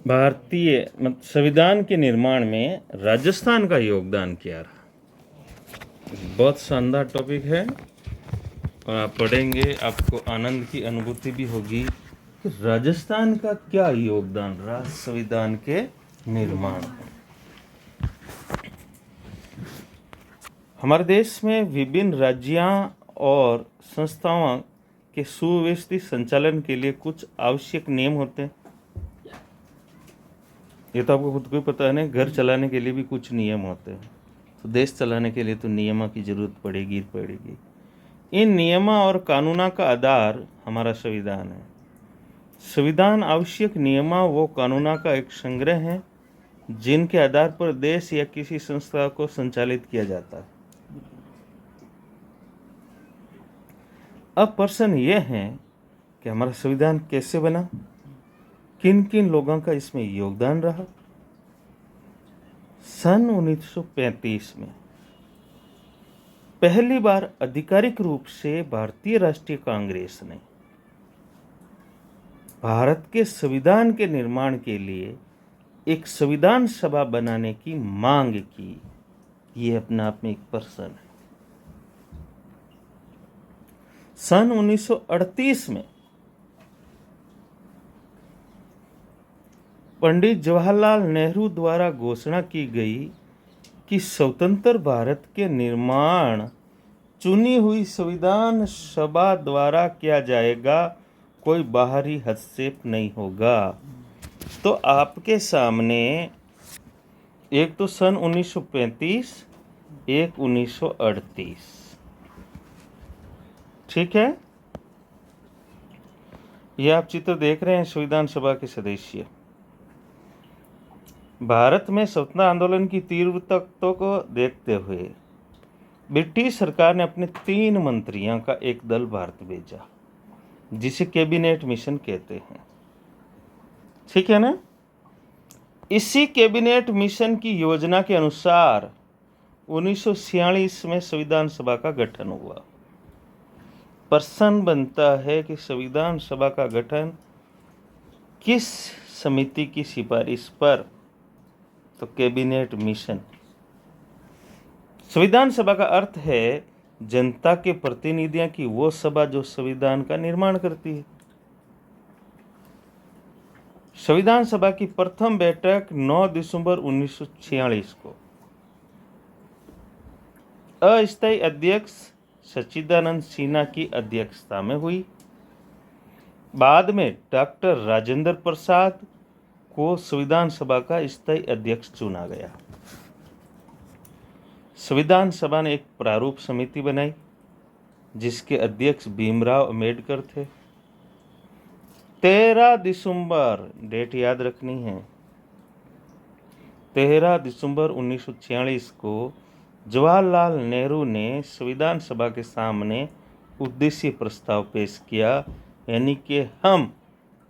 भारतीय संविधान के निर्माण में राजस्थान का योगदान क्या रहा। बहुत शानदार टॉपिक है और आप पढ़ेंगे, आपको आनंद की अनुभूति भी होगी कि राजस्थान का क्या योगदान रहा संविधान के निर्माण में। हमारे देश में विभिन्न राज्यों और संस्थाओं के सुव्यवस्थित संचालन के लिए कुछ आवश्यक नियम होते हैं। ये तो आपको खुद को ही पता है ना, घर चलाने के लिए भी कुछ नियम होते हैं, तो देश चलाने के लिए तो नियमों की जरूरत पड़ेगी। इन नियमों और कानूनों का आधार हमारा संविधान है। संविधान आवश्यक नियमों व कानूनों का एक संग्रह है जिनके आधार पर देश या किसी संस्था को संचालित किया जाता है। अब प्रश्न यह है कि हमारा संविधान कैसे बना, किन किन लोगों का इसमें योगदान रहा। सन 1935 में पहली बार आधिकारिक रूप से भारतीय राष्ट्रीय कांग्रेस ने भारत के संविधान के निर्माण के लिए एक संविधान सभा बनाने की मांग की। यह अपने आप में एक प्रश्न है। सन 1938 में पंडित जवाहरलाल नेहरू द्वारा घोषणा की गई कि स्वतंत्र भारत के निर्माण चुनी हुई संविधान सभा द्वारा किया जाएगा, कोई बाहरी हस्तक्षेप नहीं होगा। तो आपके सामने एक तो सन 1935, एक 1938, ठीक है। ये आप चित्र देख रहे हैं संविधान सभा के सदस्य। भारत में स्वतंत्रता आंदोलन की तीव्रता को देखते हुए ब्रिटिश सरकार ने अपने 3 मंत्रियों का एक दल भारत भेजा, जिसे कैबिनेट मिशन कहते हैं, ठीक है ना। इसी कैबिनेट मिशन की योजना के अनुसार 1946 में संविधान सभा का गठन हुआ। प्रश्न बनता है कि संविधान सभा का गठन किस समिति की सिफारिश पर, तो कैबिनेट मिशन। संविधान सभा का अर्थ है जनता के प्रतिनिधियों की वो सभा जो संविधान का निर्माण करती है। संविधान सभा की प्रथम बैठक 9 दिसंबर 1946 को अस्थायी अध्यक्ष सच्चिदानंद सिन्हा की अध्यक्षता में हुई। बाद में डॉक्टर राजेंद्र प्रसाद को संविधान सभा का स्थायी अध्यक्ष चुना गया। संविधान सभा ने एक प्रारूप समिति बनाई जिसके अध्यक्ष भीमराव अंबेडकर थे। 13 दिसंबर, डेट याद रखनी है, 13 दिसंबर 1946 को जवाहरलाल नेहरू ने संविधान सभा के सामने उद्देश्य प्रस्ताव पेश किया, यानी कि हम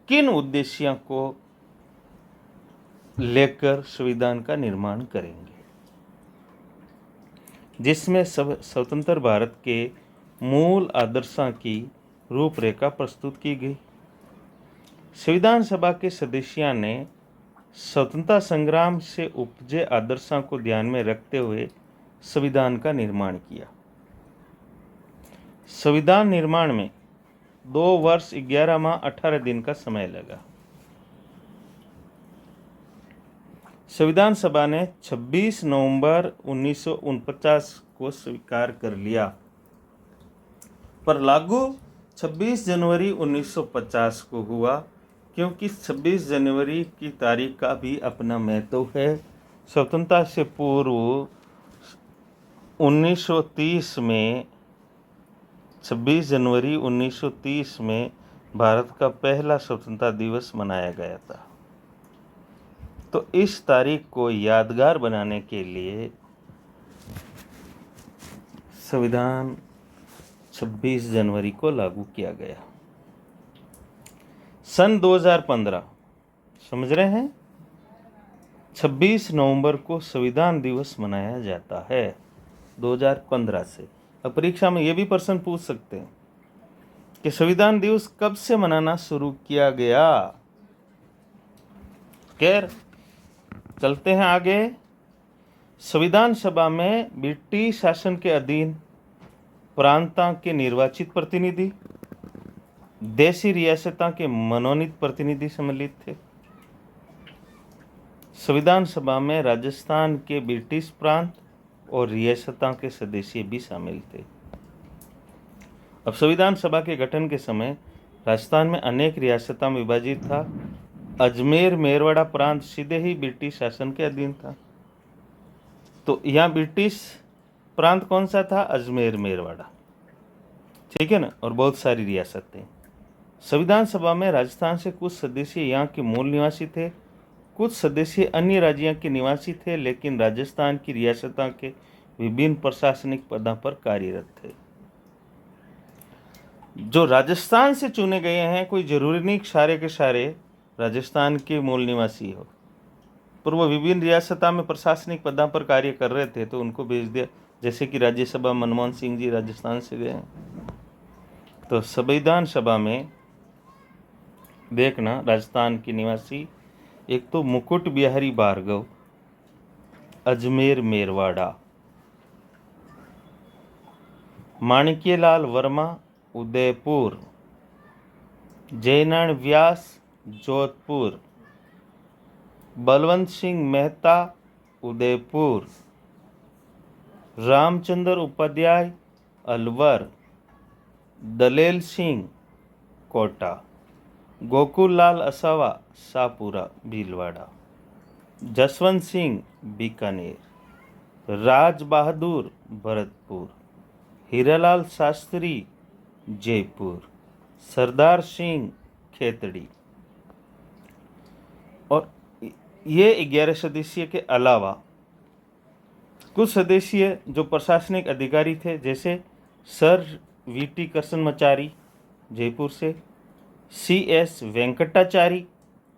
किन उद्देश्यों को लेकर संविधान का निर्माण करेंगे, जिसमें स्वतंत्र भारत के मूल आदर्शों की रूपरेखा प्रस्तुत की गई। संविधान सभा के सदस्यों ने स्वतंत्रता संग्राम से उपजे आदर्शों को ध्यान में रखते हुए संविधान का निर्माण किया। संविधान निर्माण में 2 वर्ष 11 माह 18 दिन का समय लगा। संविधान सभा ने 26 नवंबर 1949 को स्वीकार कर लिया, पर लागू 26 जनवरी 1950 को हुआ, क्योंकि 26 जनवरी की तारीख का भी अपना महत्व है। स्वतंत्रता से पूर्व 1930 में 26 जनवरी 1930 में भारत का पहला स्वतंत्रता दिवस मनाया गया था। तो इस तारीख को यादगार बनाने के लिए संविधान 26 जनवरी को लागू किया गया। सन 2015, समझ रहे हैं, 26 नवंबर को संविधान दिवस मनाया जाता है 2015 से। अब परीक्षा में ये भी प्रश्न पूछ सकते हैं कि संविधान दिवस कब से मनाना शुरू किया गया। खैर चलते हैं आगे। संविधान सभा में ब्रिटिश शासन के अधीन प्रांतों के निर्वाचित प्रतिनिधि, देशी रियासतों के मनोनीत प्रतिनिधि सम्मिलित थे। संविधान सभा में राजस्थान के ब्रिटिश प्रांत और रियासतों के सदस्य भी शामिल थे। अब संविधान सभा के गठन के समय राजस्थान में अनेक रियासतों में विभाजित था। अजमेर मेरवाड़ा प्रांत सीधे ही ब्रिटिश शासन के अधीन था। तो यहाँ ब्रिटिश प्रांत कौन सा था? अजमेर मेरवाड़ा, ठीक है ना, और बहुत सारी रियासतें। संविधान सभा में राजस्थान से कुछ सदस्य यहाँ के मूल निवासी थे, कुछ सदस्य अन्य राज्यों के निवासी थे, लेकिन राजस्थान की रियासतों के विभिन्न प्रशासनिक पदों पर कार्यरत थे। जो राजस्थान से चुने गए हैं, कोई जरूरी नहीं सारे के सारे राजस्थान के मूल निवासी हो, पर वो विभिन्न रियासतों में प्रशासनिक पदों पर कार्य कर रहे थे तो उनको भेज दिया। जैसे कि राज्यसभा मनमोहन सिंह जी राजस्थान से गए हैं। तो संविधान सभा में देखना राजस्थान के निवासी, एक तो मुकुट बिहारी भार्गव, अजमेर मेरवाड़ा, माणिक्यलाल वर्मा, उदयपुर, जयनारायण व्यास, जोधपुर, बलवंत सिंह मेहता, उदयपुर, रामचंद्र उपाध्याय, अलवर, दलेल सिंह, कोटा, गोकुल लाल असावा, शाहपुरा भीलवाड़ा, जसवंत सिंह, बीकानेर, राज बहादुर, भरतपुर, हीरालाल शास्त्री, जयपुर, सरदार सिंह, खेतड़ी। और ये 11 सदस्य के अलावा कुछ सदस्य जो प्रशासनिक अधिकारी थे, जैसे सर वीटी कृष्णमाचारी जयपुर से, CS वेंकटाचारी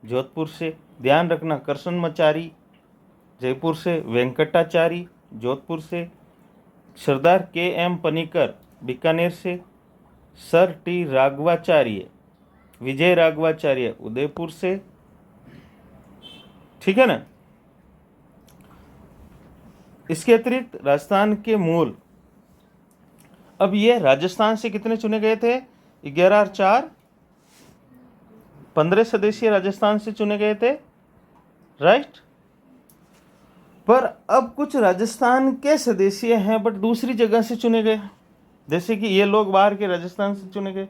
जोधपुर से, ध्यान रखना कृष्णमाचारी जयपुर से, वेंकटाचारी जोधपुर से, सरदार KM पनिकर बीकानेर से, सर T राघवाचार्य, विजय राघवाचार्य उदयपुर से, ठीक है ना। इसके अतिरिक्त राजस्थान के मूल, अब ये राजस्थान से कितने चुने गए थे? 11 और 4 15 सदस्य राजस्थान से चुने गए थे, राइट। पर अब कुछ राजस्थान के सदस्य हैं बट दूसरी जगह से चुने गए, जैसे कि ये लोग बाहर के राजस्थान से चुने गए,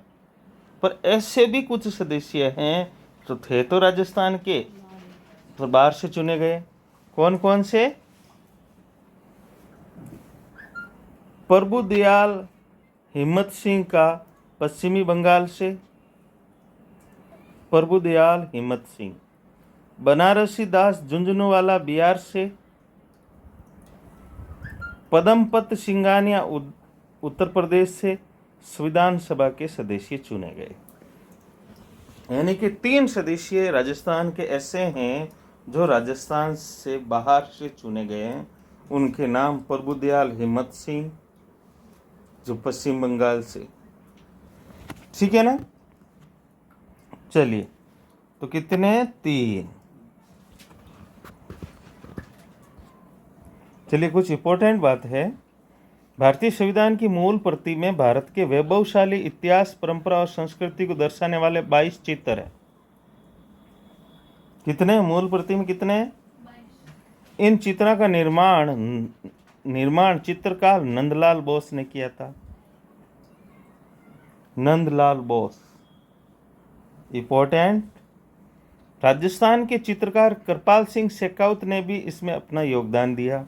पर ऐसे भी कुछ सदस्य हैं तो थे तो राजस्थान के, तो बाहर से चुने गए। कौन कौन से? प्रभुदयाल हिम्मत सिंह का पश्चिमी बंगाल से, प्रभुदयाल हिम्मत सिंह, बनारसी दास झुंझुनवाला बिहार से, पदमपत सिंघानिया उत्तर प्रदेश से संविधान सभा के सदस्य चुने गए। यानी कि 3 सदस्य राजस्थान के ऐसे हैं जो राजस्थान से बाहर से चुने गए हैं। उनके नाम प्रभुदयाल हिम्मत सिंह जो पश्चिम बंगाल से, ठीक है ना। चलिए, तो कितने? 3। चलिए, कुछ इंपॉर्टेंट बात है। भारतीय संविधान की मूल प्रति में भारत के वैभवशाली इतिहास, परंपरा और संस्कृति को दर्शाने वाले 22 चित्र हैं। कितने मूल प्रति में? कितने? इन चित्रों का निर्माण चित्रकार नंदलाल बोस ने किया था। नंदलाल बोस, इंपॉर्टेंट। राजस्थान के चित्रकार कृपाल सिंह शेखावत ने भी इसमें अपना योगदान दिया।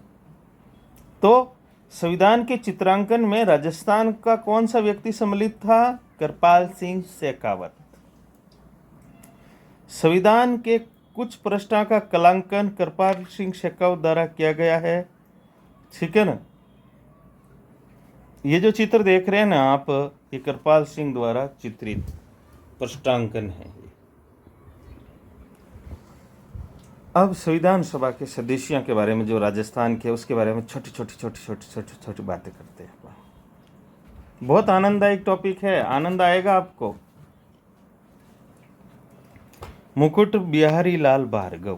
तो संविधान के चित्रांकन में राजस्थान का कौन सा व्यक्ति सम्मिलित था? कृपाल सिंह शेखावत। संविधान के कुछ पृष्ठों का कलांकन कृपाल सिंह शेखावत द्वारा किया गया है, ठीक है ना। ये जो चित्र देख रहे हैं ना आप, ये कृपाल सिंह द्वारा चित्रित पृष्ठांकन है। अब संविधान सभा के सदस्यों के बारे में, जो राजस्थान के, उसके बारे में छोटी छोटी बातें करते हैं। बहुत आनंददायक टॉपिक है, आनंद आएगा आपको। मुकुट बिहारी लाल भार्गव,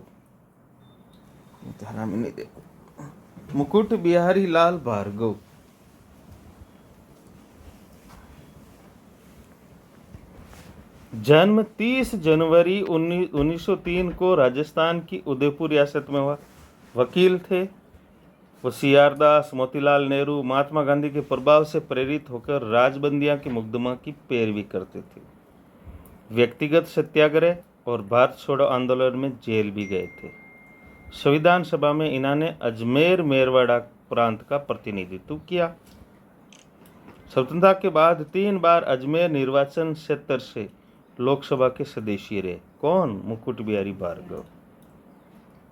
धारा में नहीं देखो, मुकुट बिहारी लाल भार्गव जन्म 30 जनवरी 1903 को राजस्थान की उदयपुर रियासत में हुआ। वकील थे। वो सीआरदास, मोतीलाल नेहरू, महात्मा गांधी के प्रभाव से प्रेरित होकर राजबंदियां के मुकदमा की पैरवी करते थे। व्यक्तिगत सत्याग्रह और भारत छोड़ो आंदोलन में जेल भी गए थे। संविधान सभा में इन्होंने अजमेर मेरवाड़ा प्रांत का प्रतिनिधित्व किया। स्वतंत्रता के बाद 3 बार अजमेर निर्वाचन क्षेत्र से लोकसभा के सदस्य रहे। कौन? मुकुट बिहारी भार्गव।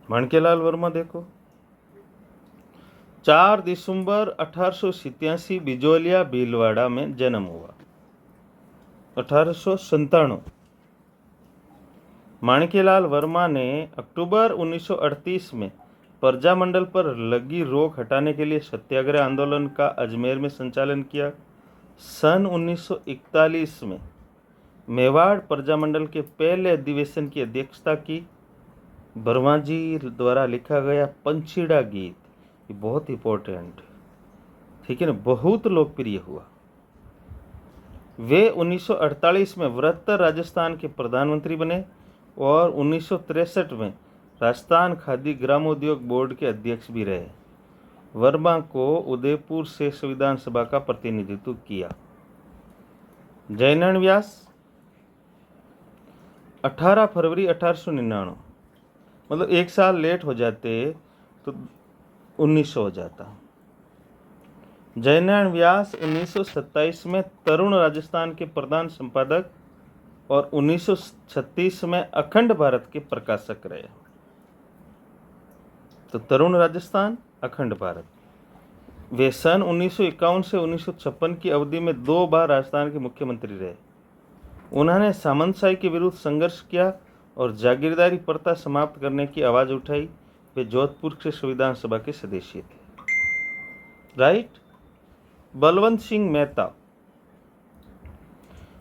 माणकेलाल वर्मा देखो, 4 दिसंबर 1887 बिजोलिया भीलवाड़ा में जन्म हुआ। 1897। माणकेलाल वर्मा ने अक्टूबर 1938 में प्रजामंडल पर लगी रोक हटाने के लिए सत्याग्रह आंदोलन का अजमेर में संचालन किया। सन 1941 में मेवाड़ प्रजामंडल के पहले अधिवेशन की अध्यक्षता की। वर्मा जी द्वारा लिखा गया पंछीड़ा गीत, ये बहुत इंपॉर्टेंट, ठीक है ना, बहुत लोकप्रिय हुआ। वे 1948 में वृहत्तर राजस्थान के प्रधानमंत्री बने और 1963 में राजस्थान खादी ग्रामोद्योग बोर्ड के अध्यक्ष भी रहे। वर्मा को उदयपुर से संविधान सभा का प्रतिनिधित्व किया। जयनारायण व्यास 18 फरवरी 1899, मतलब 1 साल लेट हो जाते तो 1900 हो जाता। जयनारायण व्यास 1927 में तरुण राजस्थान के प्रधान संपादक और 1936 में अखंड भारत के प्रकाशक रहे। तो तरुण राजस्थान, अखंड भारत। वे सन 1951 से 1956 की अवधि में 2 बार राजस्थान के मुख्यमंत्री रहे। उन्होंने सामंतशाही के विरुद्ध संघर्ष किया और जागीरदारी प्रथा समाप्त करने की आवाज उठाई। वे जोधपुर के संविधान सभा के सदस्य थे। राइट। बलवंत सिंह मेहता,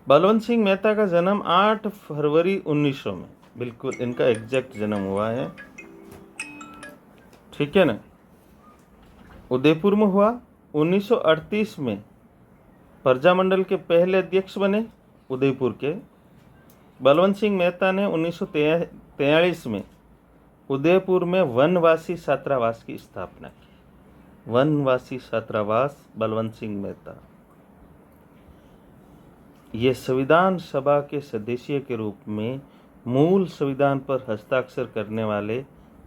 बलवंत सिंह मेहता का जन्म 8 फरवरी 1900 में, बिल्कुल इनका एग्जैक्ट जन्म हुआ है, ठीक है ना, उदयपुर में हुआ। 1938 में प्रजामंडल के पहले अध्यक्ष बने उदयपुर के। बलवंत सिंह मेहता ने 1943 में उदयपुर में वनवासी छात्रावास की स्थापना की। वनवासी छात्रावास, बलवंत सिंह मेहता। ये संविधान सभा के सदस्य के रूप में मूल संविधान पर हस्ताक्षर करने वाले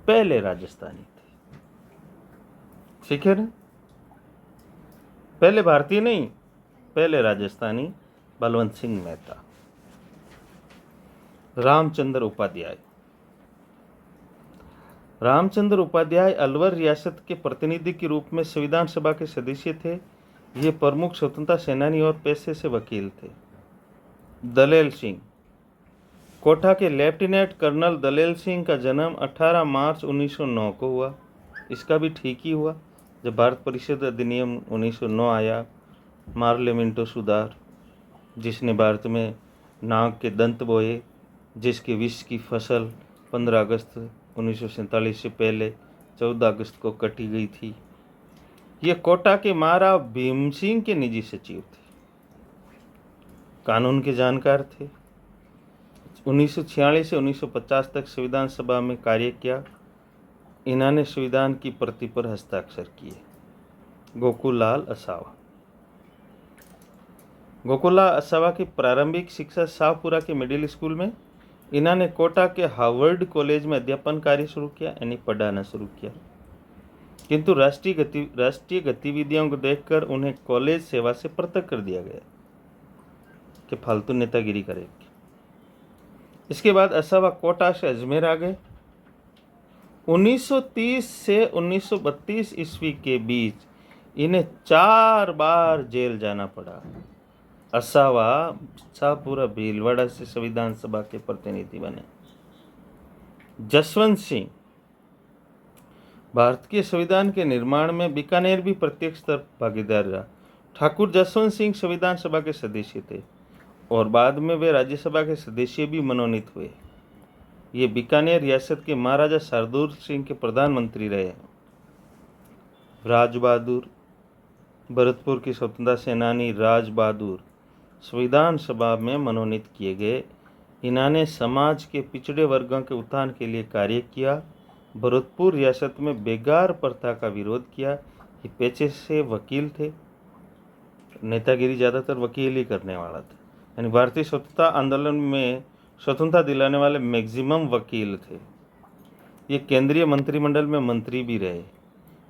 पहले राजस्थानी थे, ठीक है ना, पहले भारतीय नहीं, पहले राजस्थानी बलवंत सिंह मेहता। रामचंद्र उपाध्याय, रामचंद्र उपाध्याय अलवर रियासत के प्रतिनिधि के रूप में संविधान सभा के सदस्य थे। ये प्रमुख स्वतंत्रता सेनानी और पेशे से वकील थे। दलेल सिंह, कोटा के लेफ्टिनेंट कर्नल दलेल सिंह का जन्म 18 मार्च 1909 को हुआ। इसका भी ठीक ही हुआ जब भारत परिषद अधिनियम 1909 आया, मार्लियामेंटो सुधार, जिसने भारत में नाग के दंत बोए, जिसके विष की फसल 15 अगस्त 1947 से पहले 14 अगस्त को कटी गई थी। ये कोटा के महाराव भीम सिंह के निजी सचिव थे, कानून के जानकार थे। 1946 से 1950 तक संविधान सभा में कार्य किया। इन्होंने संविधान की प्रति पर हस्ताक्षर किए। गोकुललाल असावा, गोकुललाल असावा की प्रारंभिक शिक्षा शाहपुरा के मिडिल स्कूल में। इन्होंने कोटा के हार्वर्ड कॉलेज में अध्यापन कार्य शुरू किया, यानी पढ़ाना शुरू किया, किंतु राष्ट्रीय गतिविधियों को देखकर उन्हें कॉलेज सेवा से पृथक कर दिया गया कि फालतू नेतागिरी करेगी। इसके बाद असावा कोटा से अजमेर आ गए। 1930 से 1932 ईस्वी के बीच इन्हें 4 बार जेल जाना पड़ा। असावा शाहपुरा भीलवाड़ा से संविधान सभा के प्रतिनिधि बने। जसवंत सिंह भारत के संविधान के निर्माण में बीकानेर भी प्रत्यक्ष भागीदार रहा। ठाकुर जसवंत सिंह संविधान सभा के सदस्य थे और बाद में वे राज्यसभा के सदस्य भी मनोनीत हुए। ये बीकानेर रियासत के महाराजा शार्दुल सिंह के प्रधानमंत्री रहे। राज बहादुर, भरतपुर की स्वतंत्रता सेनानी राज बहादुर संविधान सभा में मनोनीत किए गए। इन्होंने समाज के पिछड़े वर्गों के उत्थान के लिए कार्य किया। भरतपुर रियासत में बेगार प्रथा का विरोध किया। ये पेशे से वकील थे, नेतागिरी ज़्यादातर वकील ही करने वाला था। यानी भारतीय स्वतंत्रता आंदोलन में स्वतंत्रता दिलाने वाले मैक्सिमम वकील थे। ये केंद्रीय मंत्रिमंडल में मंत्री भी रहे।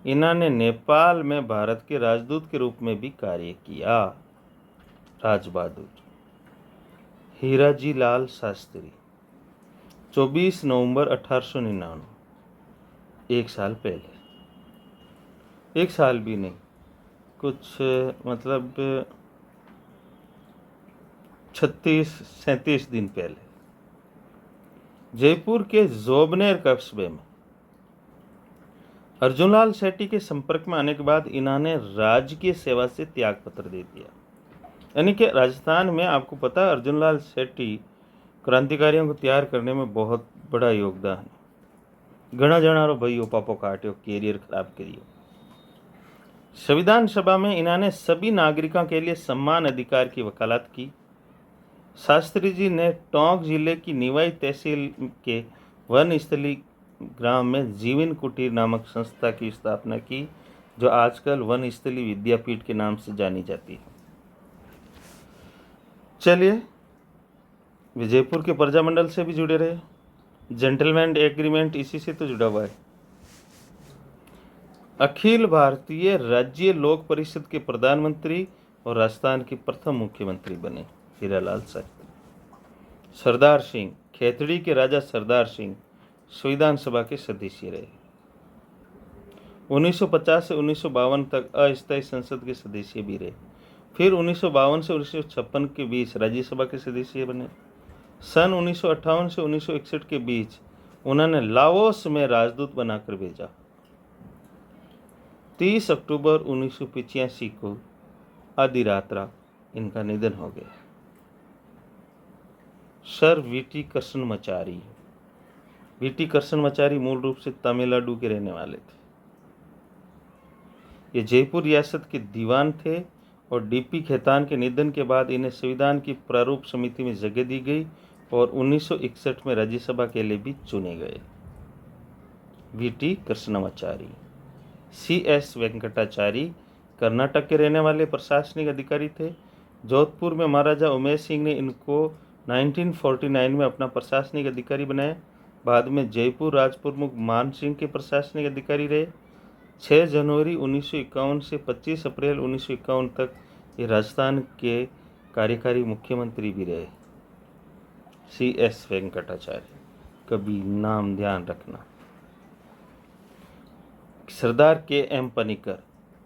इन्होंने नेपाल में भारत के राजदूत के रूप में भी कार्य किया। राज बहादुर। हीराजी लाल शास्त्री, 24 नवंबर 1899, एक साल पहले, एक साल भी नहीं, कुछ मतलब 36-37 दिन पहले जयपुर के जोबनेर कस्बे में अर्जुनलाल शेट्टी के संपर्क में आने के बाद इन्होंने राजकीय सेवा से त्याग पत्र दे दिया। यानी कि राजस्थान में आपको पता है अर्जुनलाल शेट्टी क्रांतिकारियों को तैयार करने में बहुत बड़ा योगदान है। घना जनारो भाइयों पापो काट्यो, कैरियर खराब करियो। संविधान सभा में इन्होंने सभी नागरिकों के लिए समान अधिकार की वकालत की। शास्त्री जी ने टोंक जिले की निवाई तहसील के वनस्थली ग्राम में जीवन कुटीर नामक संस्था की स्थापना की, जो आजकल वनस्थली विद्यापीठ के नाम से जानी जाती है। चलिए, विजयपुर के प्रजामंडल से भी जुड़े रहे। जेंटलमैन एग्रीमेंट इसी से तो जुड़ा हुआ है। अखिल भारतीय राज्य लोक परिषद के प्रधानमंत्री और राजस्थान के प्रथम मुख्यमंत्री बने हीरालाल शास्त्री। सरदार सिंह, खेतड़ी के राजा सरदार सिंह संविधान सभा के सदस्य रहे। 1950 से 1952 तक अस्थायी संसद के सदस्य भी रहे। फिर 1952 से 1956 के बीच राज्यसभा के सदस्य बने। सन 1958 से 1961 के बीच उन्होंने लाओस में राजदूत बनाकर भेजा। 30 अक्टूबर 1985 को आधी रात इनका निधन हो गया। Sir VT Krishnamachari. VT Krishnamachari मूल रूप से तमिलनाडु के रहने वाले थे। ये जयपुर रियासत के दीवान थे और डीपी खेतान के निधन के बाद इन्हें संविधान की प्रारूप समिति में जगह दी गई और 1961 में राज्यसभा के लिए भी चुने गए। वीटी कृष्णमाचारी। CS वेंकटाचारी कर्नाटक के रहने वाले प्रशासनिक अधिकारी थे। जोधपुर में महाराजा उमेश सिंह ने इनको 1949 में अपना प्रशासनिक अधिकारी बनाया। बाद में जयपुर राजप्रमुख मान सिंह के प्रशासनिक अधिकारी रहे। 6 जनवरी 1951 से 25 अप्रैल 1951 तक ये राजस्थान के कार्यकारी मुख्यमंत्री भी रहे। CS वेंकटाचार्य, कभी नाम ध्यान रखना। सरदार KM पनिकर,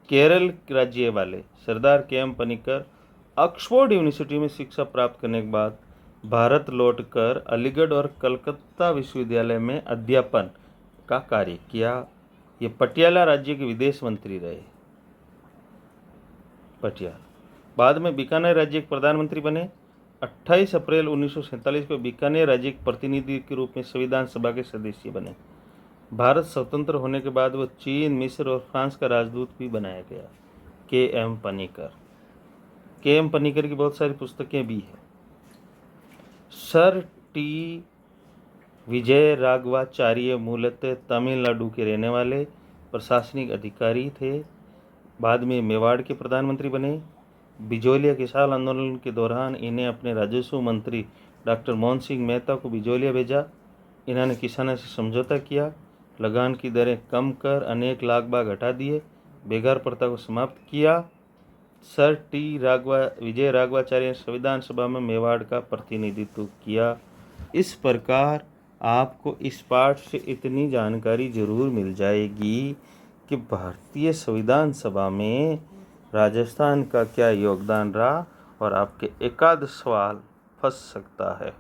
केरल राज्य वाले सरदार KM पनिकर ऑक्सफोर्ड यूनिवर्सिटी में शिक्षा प्राप्त करने के बाद भारत लौटकर अलीगढ़ और कलकत्ता विश्वविद्यालय में अध्यापन का कार्य किया। ये पटियाला राज्य के विदेश मंत्री रहे। पटियाला। बाद में बीकानेर राज्य के प्रधानमंत्री बने। 28 अप्रैल 1947 को बीकानेर राज्य के प्रतिनिधि के रूप में संविधान सभा के सदस्य बने। भारत स्वतंत्र होने के बाद वो चीन, मिस्र और फ्रांस का राजदूत भी बनाया गया। KM पनिकर। KM पनिकर की बहुत सारी पुस्तकें भी हैं। सर T विजय राघवाचार्य मूलतः तमिलनाडु के रहने वाले प्रशासनिक अधिकारी थे। बाद में मेवाड़ के प्रधानमंत्री बने। बिजोलिया किसान आंदोलन के दौरान इन्हें अपने राजस्व मंत्री डॉक्टर मोहन सिंह मेहता को बिजोलिया भेजा। इन्होंने किसानों से समझौता किया, लगान की दरें कम कर अनेक लाख बाग हटा दिए, बेगार प्रथा को समाप्त किया। सर T विजय राघवाचार्य ने संविधान सभा में मेवाड़ का प्रतिनिधित्व किया। इस प्रकार आपको इस पाठ से इतनी जानकारी जरूर मिल जाएगी कि भारतीय संविधान सभा में राजस्थान का क्या योगदान रहा और आपके एकाध सवाल फंस सकता है।